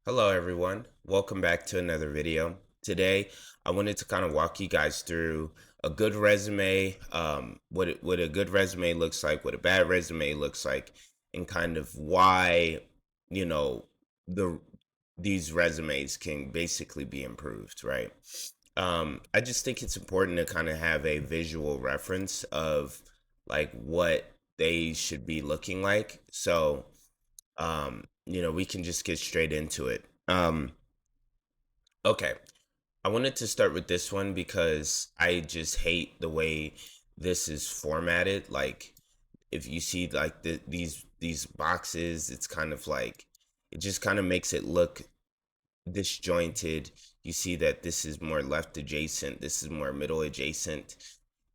Hello everyone, welcome back to another video. Today I wanted to kind of walk you guys through a good resume, what a good resume looks like, what a bad resume looks like, and kind of why, you know, the these resumes can basically be improved, right? I just think it's important to kind of have a visual reference of like what they should be looking like. So we can just get straight into it. Okay. I wanted to start with this one because I just hate the way this is formatted. Like, if you see like these boxes, it's kind of like it just kind of makes it look disjointed. You see that this is more left adjacent, this is more middle adjacent,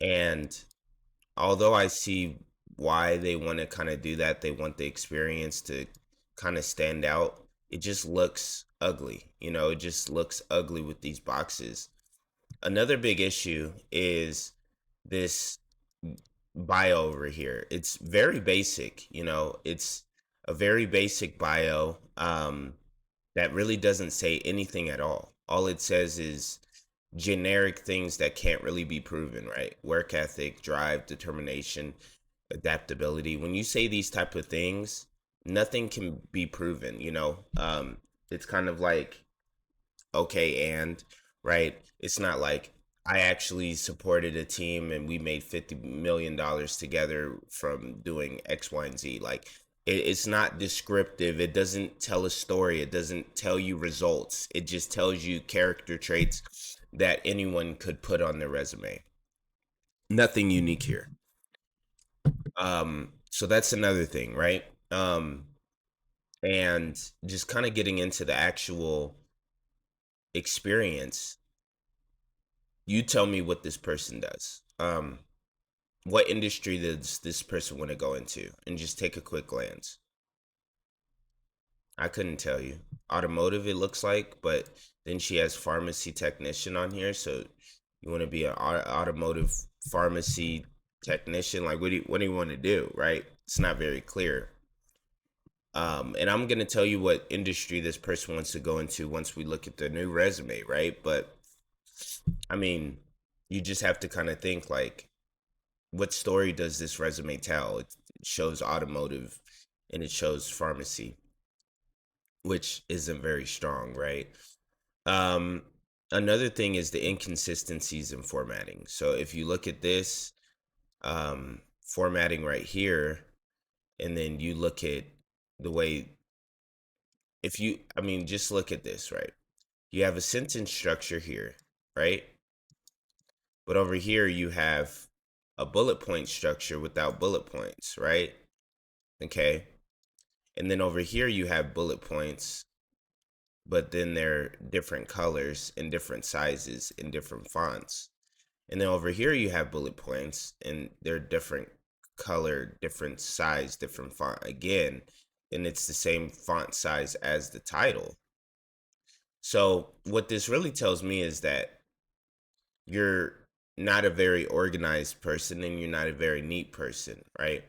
and although I see why they want to kind of do that, they want the experience to kind of stand out. It just looks ugly. It just looks ugly with these boxes. Another big issue is this bio over here. It's very basic, it's a very basic bio that really doesn't say anything at all. All it says is generic things that can't really be proven, right? Work ethic, drive, determination, adaptability. When you say these type of things, nothing can be proven. It's kind of like okay, and right, it's not like I actually supported a team and we made $50 million together from doing X, Y, and Z. Like, it's not descriptive. It doesn't tell a story. It doesn't tell you results. It just tells you character traits that anyone could put on their resume. Nothing unique here. So that's another thing, right? And just kind of getting into the actual experience. You tell me what this person does. What industry does this person want to go into? And just take a quick glance. I couldn't tell you. Automotive, it looks like, but then she has pharmacy technician on here. So you want to be an automotive pharmacy technician? Like, what do you want to do? Right? It's not very clear. And I'm gonna tell you what industry this person wants to go into once we look at the new resume, right? But I mean, you just have to kind of think like, what story does this resume tell? It shows automotive and it shows pharmacy, which isn't very strong, right? Um, Another thing is the inconsistencies in formatting. So if you look at this formatting right here, and then you look at the way, just look at this, right? You have a sentence structure here, right? But over here, you have a bullet point structure without bullet points, right? Okay. And then over here, you have bullet points, but then they're different colors and different sizes and different fonts. And then over here, you have bullet points and they're different color, different size, different font again. And it's the same font size as the title. So, what this really tells me is that you're not a very organized person and you're not a very neat person, right?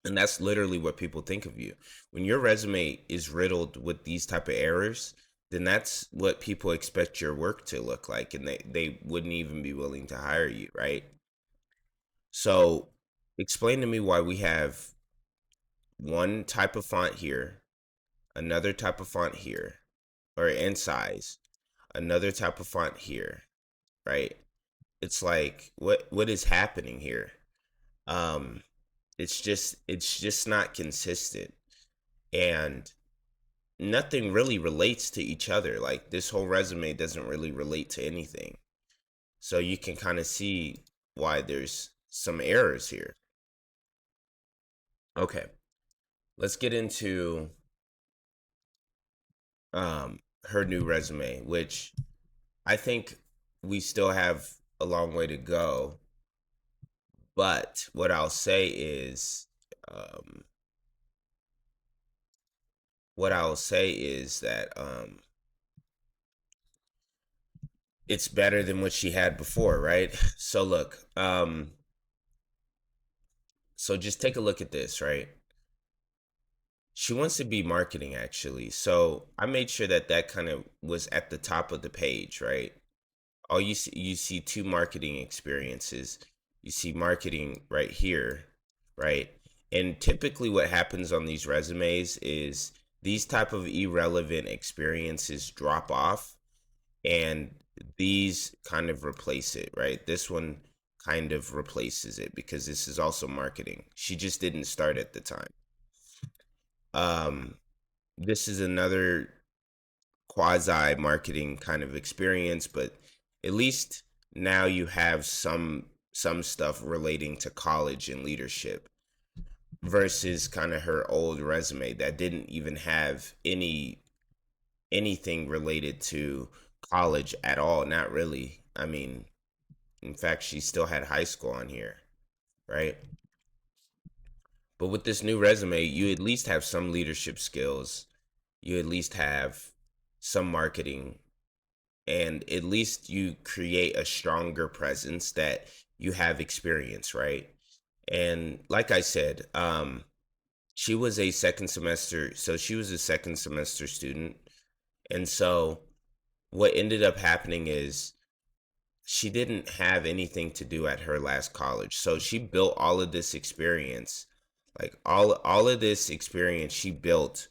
And that's literally what people think of you. When your resume is riddled with these type of errors, then that's what people expect your work to look like, and they wouldn't even be willing to hire you, right? So explain to me why we have one type of font here, another type of font here, or in size, another type of font here, right? It's like what is happening here? Um it's just not consistent, and nothing really relates to each other. Like, this whole resume doesn't really relate to anything. So you can kind of see why there's some errors here. Okay, let's get into her new resume, which I think we still have a long way to go. But what I'll say is, um, that it's better than what she had before, right? So look, so just take a look at this, right? She wants to be marketing, actually. So I made sure that that kind of was at the top of the page, right? All you see two marketing experiences. You see marketing right here, right? And typically what happens on these resumes is these type of irrelevant experiences drop off, and these kind of replace it, right? This one kind of replaces it because this is also marketing. She just didn't start at the time. Um, this is another quasi marketing kind of experience, but at least now you have some stuff relating to college and leadership versus kind of her old resume that didn't even have anything related to college at all. Not really. I mean, in fact, she still had high school on here, right? But with this new resume, you at least have some leadership skills. You at least have some marketing, and at least you create a stronger presence that you have experience, right? And like I said, she was a second semester, so she was a second semester student. And so what ended up happening is she didn't have anything to do at her last college. So she built all of this experience, like all of this experience she built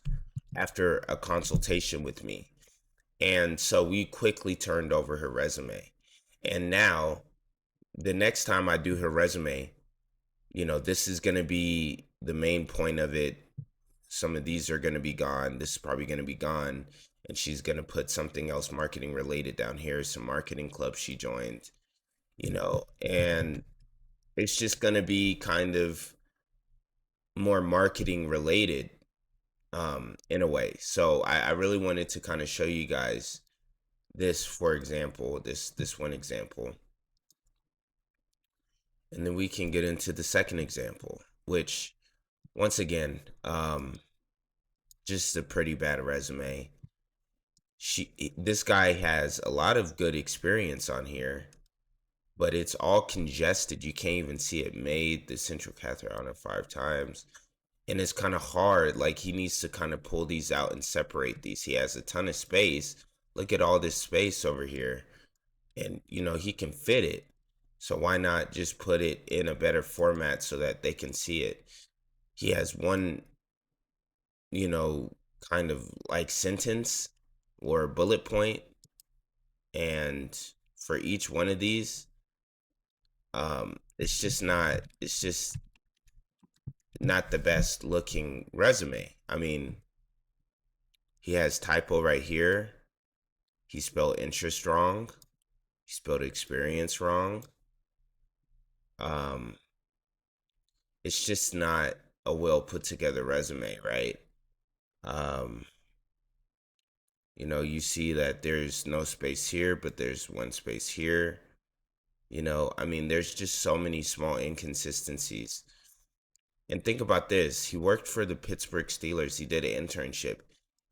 after a consultation with me. And so we quickly turned over her resume. And now the next time I do her resume, this is going to be the main point of it. Some of these are going to be gone. This is probably going to be gone. And she's going to put something else marketing related down here, some marketing club she joined, and it's just going to be kind of more marketing related, in a way. So I really wanted to kind of show you guys this, for example, this one example. And then we can get into the second example, which once again, just a pretty bad resume. This guy has a lot of good experience on here, but it's all congested. You can't even see it. Made the central catheter on it 5 times. And it's kind of hard. Like, he needs to kind of pull these out and separate these. He has a ton of space. Look at all this space over here. And, he can fit it. So why not just put it in a better format so that they can see it? He has one, kind of like sentence or bullet point, and for each one of these, it's just not the best looking resume. I mean, he has typo right here. He spelled interest wrong. He spelled experience wrong. Um, it's just not a well put together resume, right? Um, you see that there's no space here, but there's one space here. I mean, there's just so many small inconsistencies. And think about this. He worked for the Pittsburgh Steelers. He did an internship,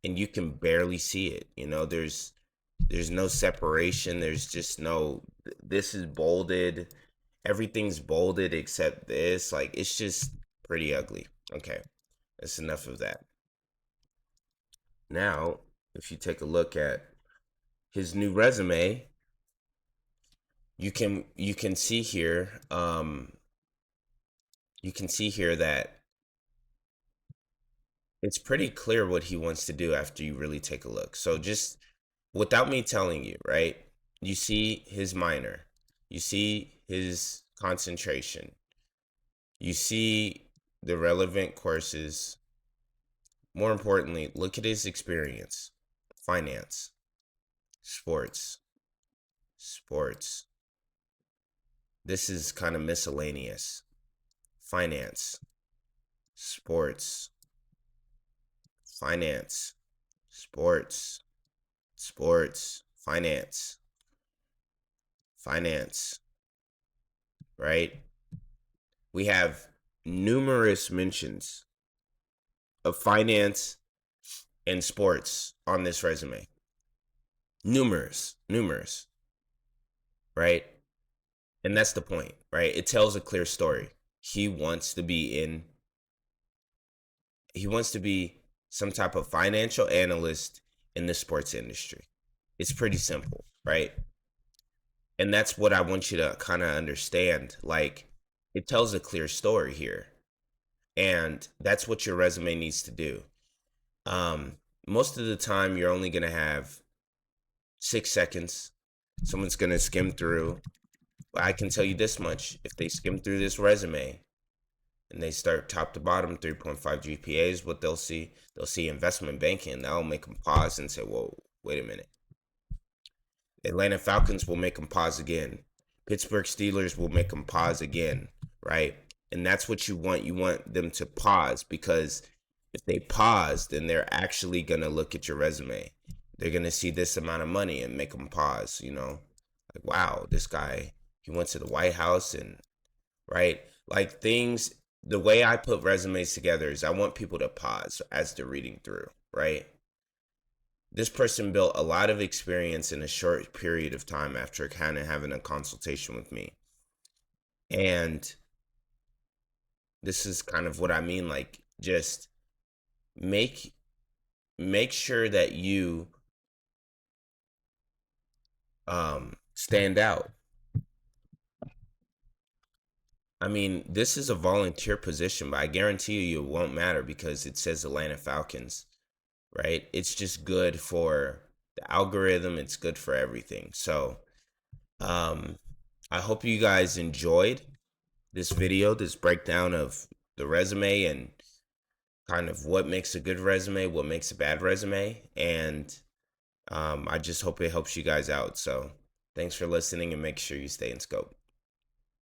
and you can barely see it. There's no separation. There's just no, this is bolded. Everything's bolded except this. Like, it's just pretty ugly. Okay. That's enough of that. Now, if you take a look at his new resume, you can see here, that it's pretty clear what he wants to do after you really take a look. So just without me telling you, right? You see his minor, you see his concentration, you see the relevant courses. More importantly, look at his experience: finance, sports, sports. This is kind of miscellaneous. Finance, sports, finance, sports, sports, finance, finance, right? We have numerous mentions of finance and sports on this resume. Numerous, right? And that's the point, right? It tells a clear story. He wants to be some type of financial analyst in the sports industry. It's pretty simple, right? And that's what I want you to kind of understand. Like, it tells a clear story here. And that's what your resume needs to do. Most of the time, you're only going to have 6 seconds. Someone's going to skim through. But I can tell you this much. If they skim through this resume and they start top to bottom, 3.5 GPAs, what they'll see investment banking. That'll make them pause and say, whoa, wait a minute. Atlanta Falcons will make them pause again. Pittsburgh Steelers will make them pause again, right? And that's what you want. You want them to pause, because if they pause, then they're actually going to look at your resume. They're going to see this amount of money and make them pause, Like, wow, this guy, he went to the White House and, right? Like, things, the way I put resumes together is I want people to pause as they're reading through, right? This person built a lot of experience in a short period of time after kind of having a consultation with me. And this is kind of what I mean. Like, just make sure that you stand out. I mean, this is a volunteer position, but I guarantee you it won't matter because it says Atlanta Falcons, right? It's just good for the algorithm. It's good for everything. So I hope you guys enjoyed this video, this breakdown of the resume and kind of what makes a good resume, what makes a bad resume. And I just hope it helps you guys out. So thanks for listening, and make sure you stay in scope.